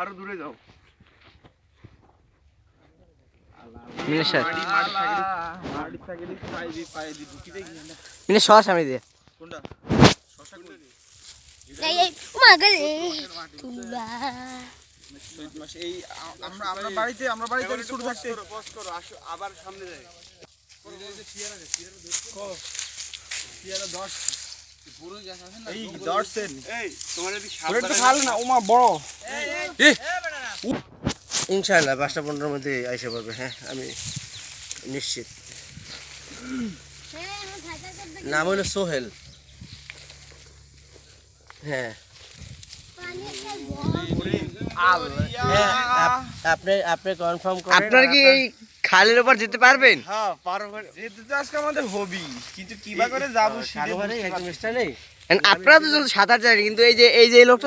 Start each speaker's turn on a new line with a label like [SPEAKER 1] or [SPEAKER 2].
[SPEAKER 1] আরো দূরে যাও।
[SPEAKER 2] সস আমি দিয়ে
[SPEAKER 1] কোনটা শশা এই আমরা বাড়িতে ছোট থাকতে পজ করো আসো আবার সামনে যাই।
[SPEAKER 2] ইনশাআল্লাহ 5টা-15 মধ্যে আইসা পড়বে। হ্যাঁ আমি নিশ্চিত। নাম হলো সোহেল। হ্যাঁ আপনি কনফার্ম করেন। আপনার কি এই খালের উপর যেতে পারবেন?
[SPEAKER 1] হ্যাঁ পারবো। যেতে তো আজকে আমাদের হবি, কিন্তু কিবা করে যাবো সেটা
[SPEAKER 2] আপনারা তো সাঁতার জানেন, কিন্তু এই যে লোকটা